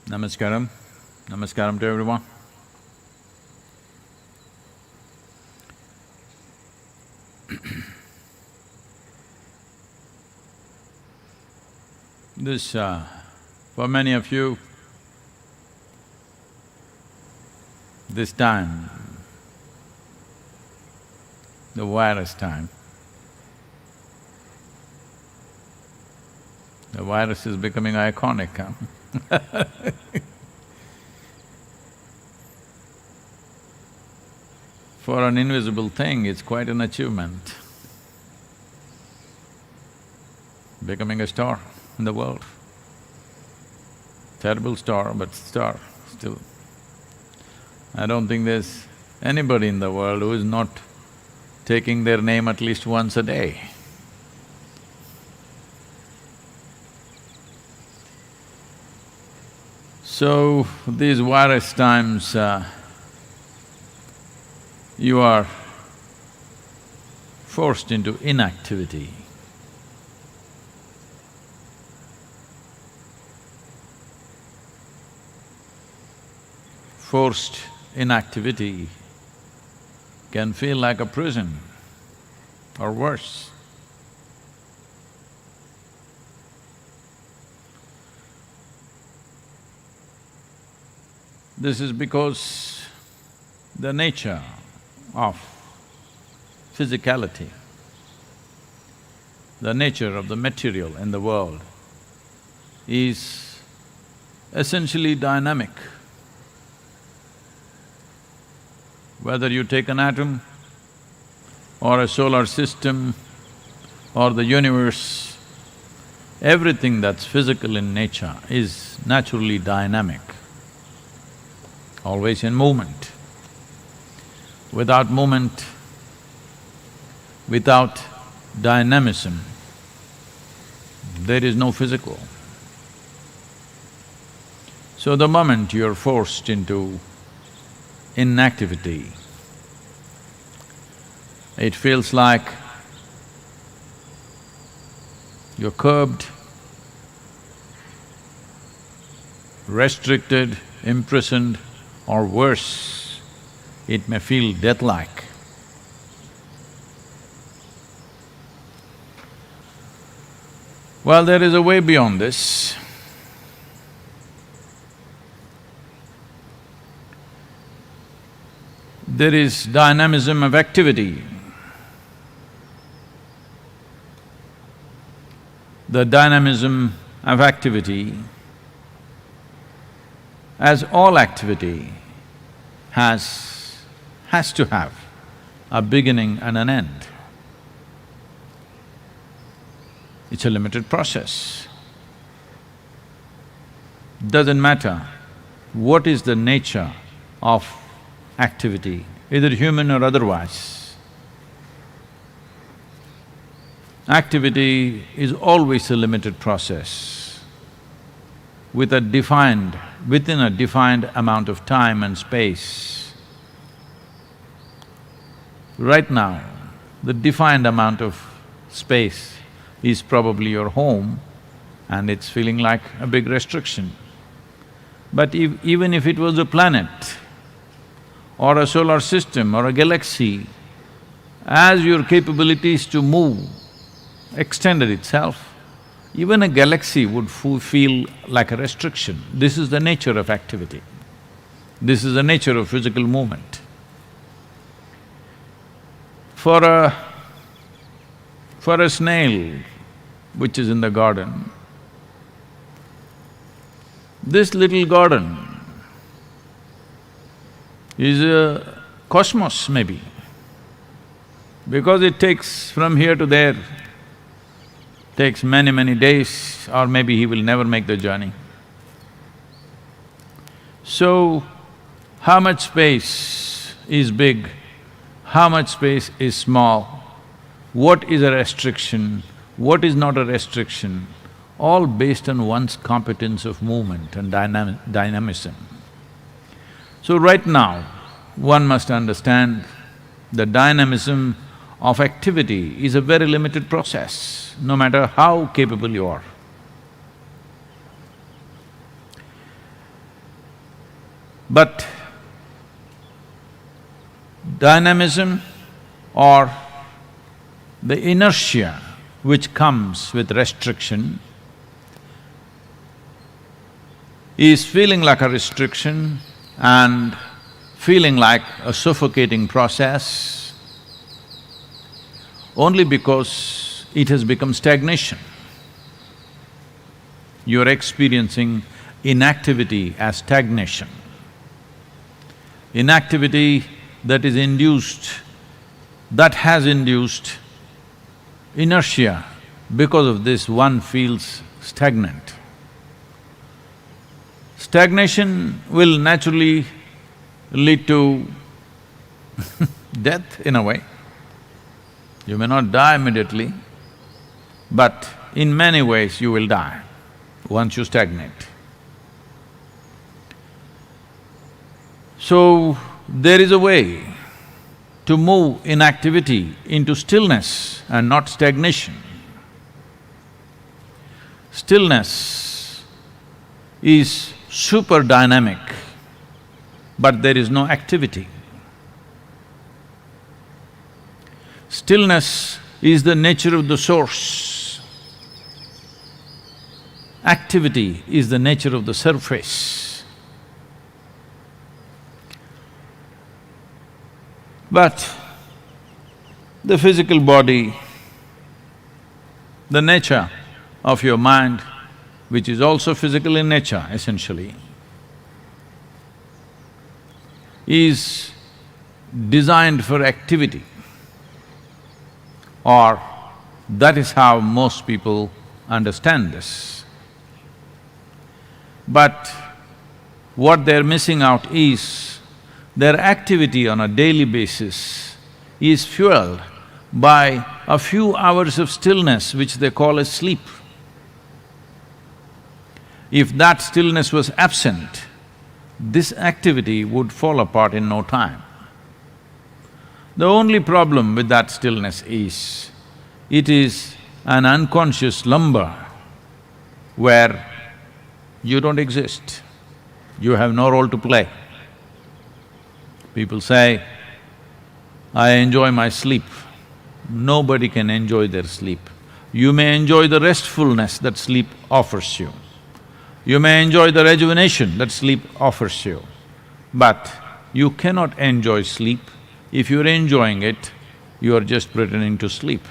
Namaskaram. Namaskaram to everyone. This, for many of you, this time, the virus time, the virus is becoming iconic, huh? For an invisible thing, it's quite an achievement, becoming a star in the world. Terrible star, but star still. I don't think there's anybody in the world who is not taking their name at least once a day. So, these virus times, you are forced into inactivity. Forced inactivity can feel like a prison or worse. This is because the nature of physicality, the nature of the material in the world is essentially dynamic. Whether you take an atom or a solar system or the universe, everything that's physical in nature is naturally dynamic, always in movement. Without movement, without dynamism, there is no physical. So the moment you're forced into inactivity, it feels like you're curbed, restricted, imprisoned, or worse, it may feel death-like. Well, there is a way beyond this. There is dynamism of activity. The dynamism of activity, as all activity, has to have a beginning and an end. It's a limited process. Doesn't matter what is the nature of activity, either human or otherwise. Activity is always a limited process within a defined amount of time and space. Right now, the defined amount of space is probably your home and it's feeling like a big restriction. But even if it was a planet or a solar system or a galaxy, as your capabilities to move extended itself, even a galaxy would feel like a restriction. This is the nature of activity. This is the nature of physical movement. For a snail which is in the garden, this little garden is a cosmos maybe, because it takes from here to there, takes many days, or maybe he will never make the journey. So, how much space is big, how much space is small, what is a restriction, what is not a restriction, all based on one's competence of movement and dynamism. So right now, one must understand the dynamism of activity is a very limited process, no matter how capable you are. But dynamism or the inertia which comes with restriction is feeling like a restriction and feeling like a suffocating process only because it has become stagnation. You're experiencing inactivity as stagnation. Inactivity that is induced, that has induced inertia. Because of this, one feels stagnant. Stagnation will naturally lead to death in a way. You may not die immediately, but in many ways you will die once you stagnate. So, there is a way to move inactivity into stillness and not stagnation. Stillness is super dynamic, but there is no activity. Stillness is the nature of the source. Activity is the nature of the surface. But the physical body, the nature of your mind, which is also physical in nature essentially, is designed for activity, or that is how most people understand this. But what they're missing out is their activity on a daily basis is fueled by a few hours of stillness which they call as sleep. If that stillness was absent, this activity would fall apart in no time. The only problem with that stillness is, it is an unconscious slumber where you don't exist, you have no role to play. People say, I enjoy my sleep. Nobody can enjoy their sleep. You may enjoy the restfulness that sleep offers you. You may enjoy the rejuvenation that sleep offers you, but you cannot enjoy sleep. If you're enjoying it, you are just pretending to sleep.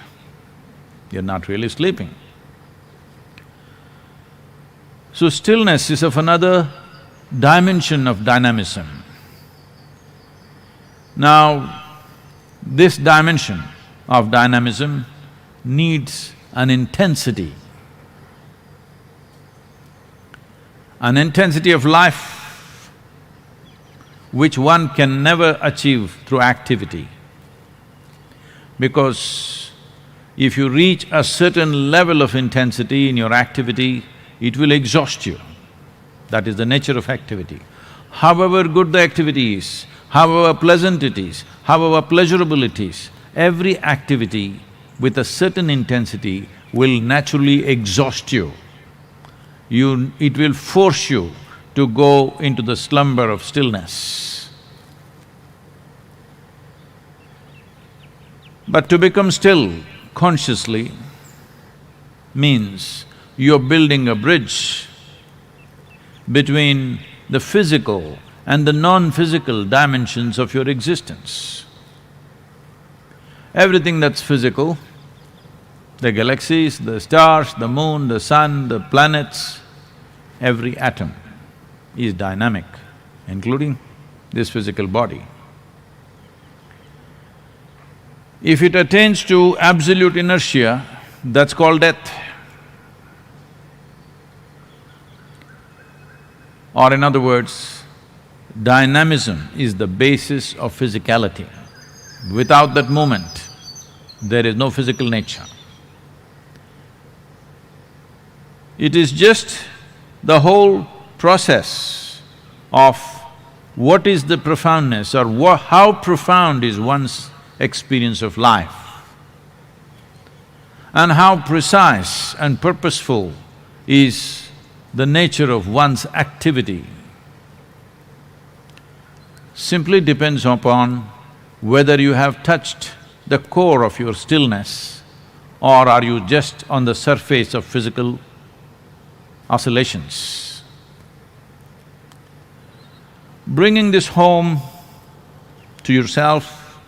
You're not really sleeping. So stillness is of another dimension of dynamism. Now, this dimension of dynamism needs an intensity of life which one can never achieve through activity. Because if you reach a certain level of intensity in your activity, it will exhaust you. That is the nature of activity. However good the activity is, however pleasant it is, however pleasurable it is, every activity with a certain intensity will naturally exhaust you. It will force you to go into the slumber of stillness. But to become still consciously means you're building a bridge between the physical and the non-physical dimensions of your existence. Everything that's physical, the galaxies, the stars, the moon, the sun, the planets, every atom is dynamic, including this physical body. If it attains to absolute inertia, that's called death. Or in other words, dynamism is the basis of physicality. Without that movement, there is no physical nature. It is just the whole process of what is the profoundness or how profound is one's experience of life, and how precise and purposeful is the nature of one's activity. simply depends upon whether you have touched the core of your stillness or are you just on the surface of physical oscillations. Bringing this home to yourself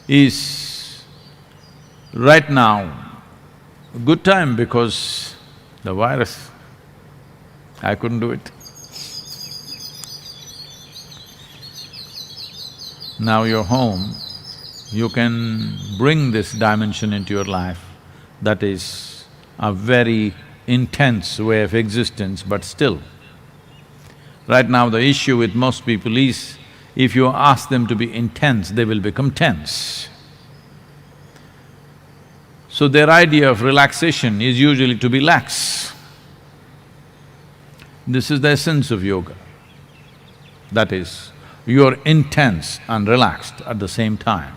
is right now a good time because the virus, I couldn't do it. Now you're home, you can bring this dimension into your life. That is a very intense way of existence, but still. Right now the issue with most people is, if you ask them to be intense, they will become tense. So their idea of relaxation is usually to be lax. This is the essence of yoga. That is, you're intense and relaxed at the same time.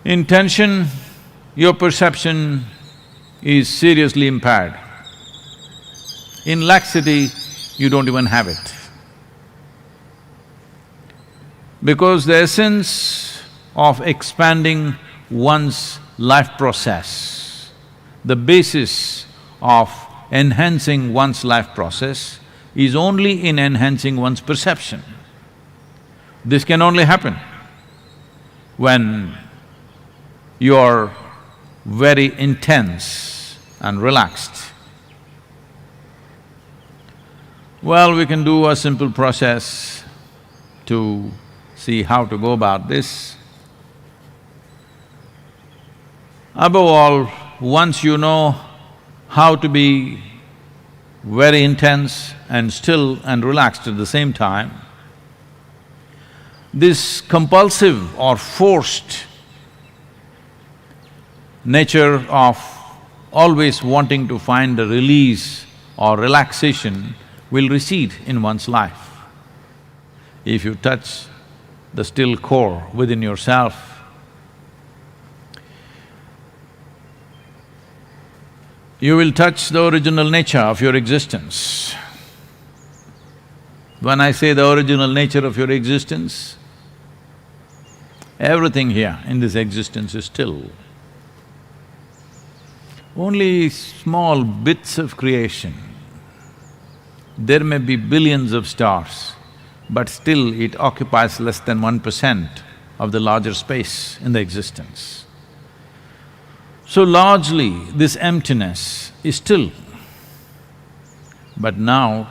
In tension, your perception is seriously impaired. In laxity, you don't even have it. Because the essence of expanding one's life process, the basis of enhancing one's life process is only in enhancing one's perception. This can only happen when you're very intense and relaxed. Well, we can do a simple process to see how to go about this. Above all, once you know how to be very intense and still and relaxed at the same time, this compulsive or forced nature of always wanting to find a release or relaxation will recede in one's life. If you touch the still core within yourself, you will touch the original nature of your existence. When I say the original nature of your existence, everything here in this existence is still. Only small bits of creation. There may be billions of stars, but still it occupies less than 1% of the larger space in the existence. So largely, this emptiness is still. But now,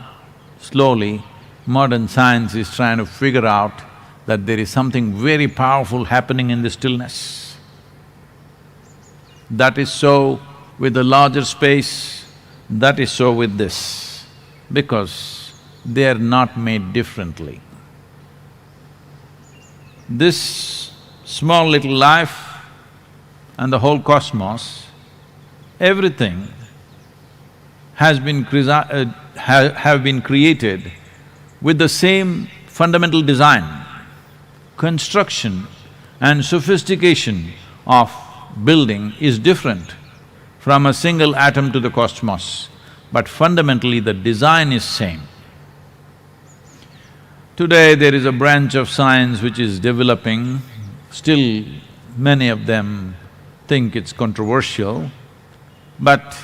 slowly, modern science is trying to figure out that there is something very powerful happening in the stillness. That is so with the larger space, that is so with this, because they are not made differently. This small little life and the whole cosmos, everything has been have been created with the same fundamental design. Construction and sophistication of building is different from a single atom to the cosmos, but fundamentally the design is same. Today there is a branch of science which is developing, still many of them think it's controversial, but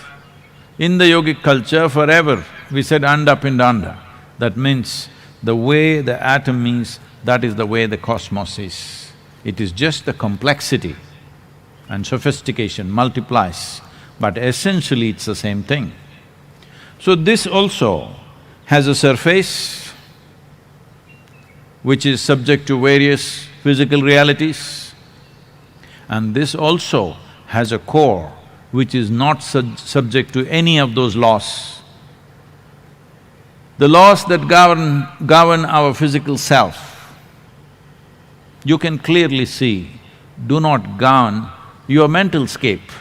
in the yogic culture forever we said anda pindanda. That means the way the atom is, that is the way the cosmos is. It is just the complexity and sophistication multiplies, but essentially it's the same thing. So this also has a surface which is subject to various physical realities, and this also has a core which is not subject to any of those laws. The laws that govern our physical self, you can clearly see, do not govern your mental scape.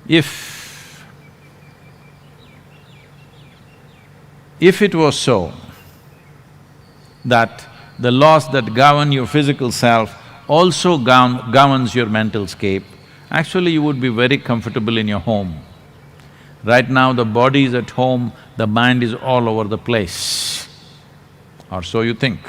If it was so that the laws that govern your physical self also governs your mental scape, actually you would be very comfortable in your home. Right now the body is at home, the mind is all over the place, or so you think.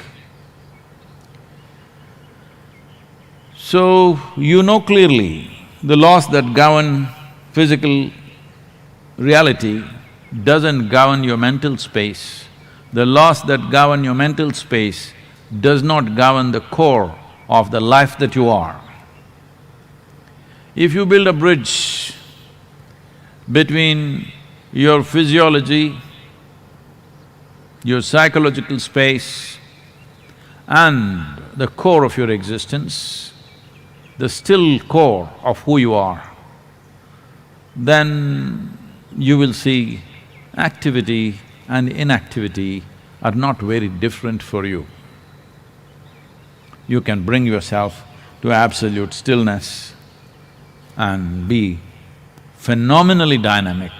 So, you know clearly the laws that govern physical reality doesn't govern your mental space. The laws that govern your mental space does not govern the core of the life that you are. If you build a bridge between your physiology, your psychological space and the core of your existence, the still core of who you are, then you will see activity and inactivity are not very different for you. You can bring yourself to absolute stillness and be phenomenally dynamic.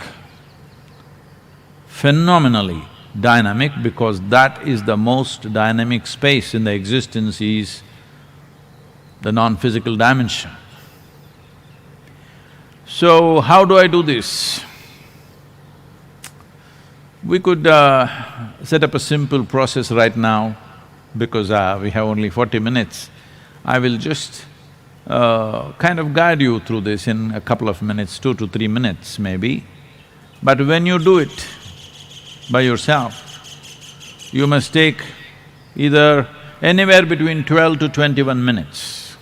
Phenomenally dynamic, because that is the most dynamic space in the existence is the non-physical dimension. So, how do I do this? We could set up a simple process right now, because we have only 40 minutes. I will just kind of guide you through this in a couple of minutes, 2 to 3 minutes maybe. But when you do it by yourself, you must take either anywhere between 12 to 21 minutes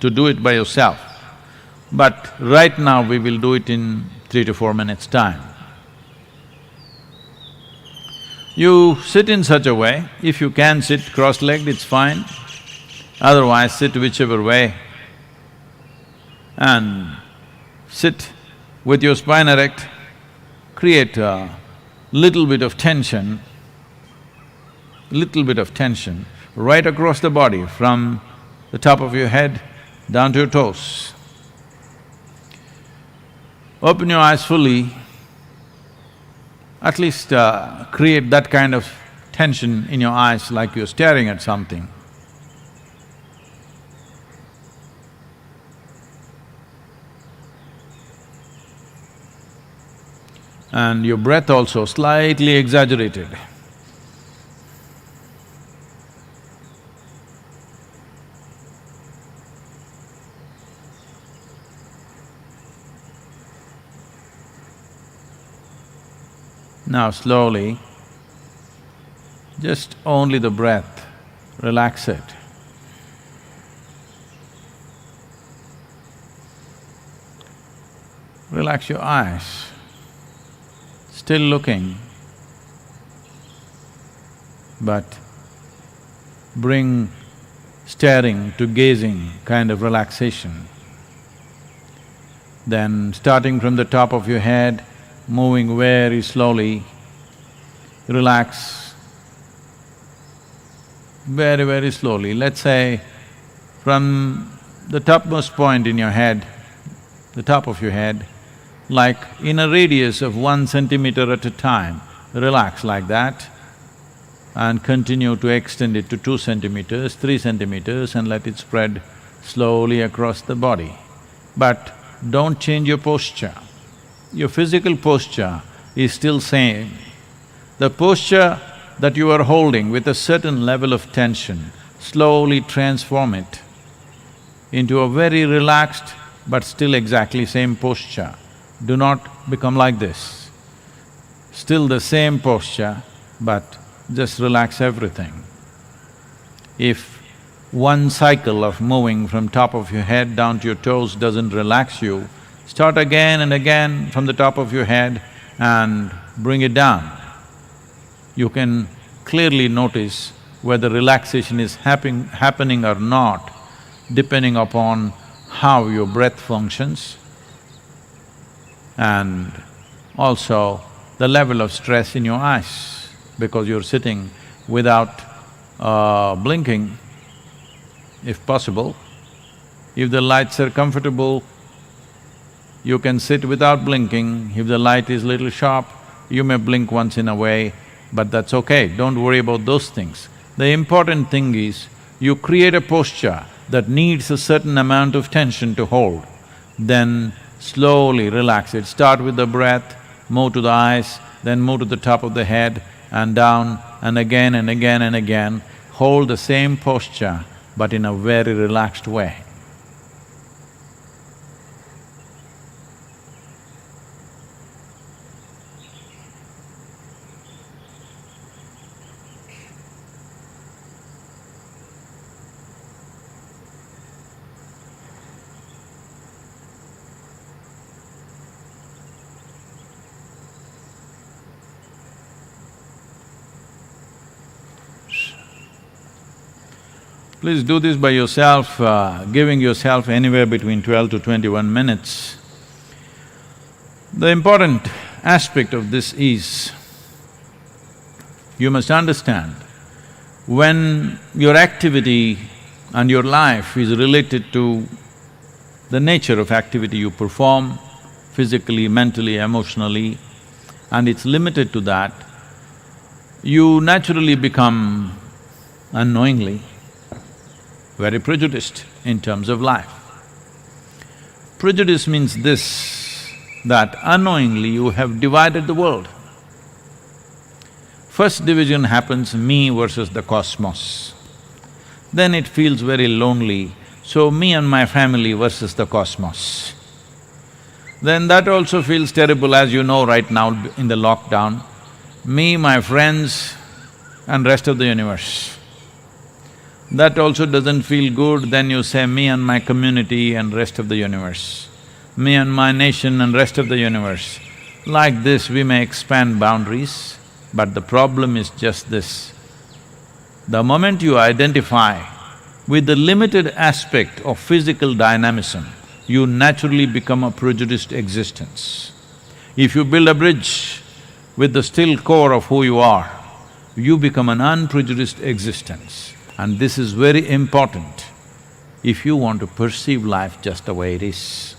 to do it by yourself. But right now we will do it in 3 to 4 minutes' time. You sit in such a way, if you can sit cross-legged, it's fine, otherwise sit whichever way and sit with your spine erect, create a little bit of tension right across the body from the top of your head down to your toes. Open your eyes fully, at least create that kind of tension in your eyes like you're staring at something. And your breath also slightly exaggerated. Now slowly, just only the breath, relax it. Relax your eyes, still looking, but bring staring to gazing kind of relaxation. Then starting from the top of your head, moving very slowly, relax very, very slowly. Let's say from the topmost point in your head, the top of your head, like in a radius of 1 centimeter at a time, relax like that and continue to extend it to 2 centimeters, 3 centimeters and let it spread slowly across the body. But don't change your posture. Your physical posture is still same. The posture that you are holding with a certain level of tension, slowly transform it into a very relaxed but still exactly same posture. Do not become like this. Still the same posture, but just relax everything. If one cycle of moving from top of your head down to your toes doesn't relax you, start again and again from the top of your head and bring it down. You can clearly notice whether relaxation is happening or not, depending upon how your breath functions and also the level of stress in your eyes, because you're sitting without blinking, if possible. If the lights are comfortable, you can sit without blinking. If the light is little sharp, you may blink once in a way, but that's okay, don't worry about those things. The important thing is, you create a posture that needs a certain amount of tension to hold, then Slowly relax it. Start with the breath, move to the eyes, then move to the top of the head and down and again and again and again. Hold the same posture but in a very relaxed way. Please do this by yourself, giving yourself anywhere between 12 to 21 minutes. The important aspect of this is, you must understand, when your activity and your life is related to the nature of activity you perform, physically, mentally, emotionally, and it's limited to that, you naturally become, unknowingly, very prejudiced in terms of life. Prejudice means this, that unknowingly you have divided the world. First division happens, me versus the cosmos. Then it feels very lonely, so me and my family versus the cosmos. Then that also feels terrible, as you know right now in the lockdown, me, my friends and rest of the universe. That also doesn't feel good, then you say me and my community and rest of the universe, me and my nation and rest of the universe. Like this we may expand boundaries, but the problem is just this. The moment you identify with the limited aspect of physical dynamism, you naturally become a prejudiced existence. If you build a bridge with the still core of who you are, you become an unprejudiced existence. And this is very important if you want to perceive life just the way it is.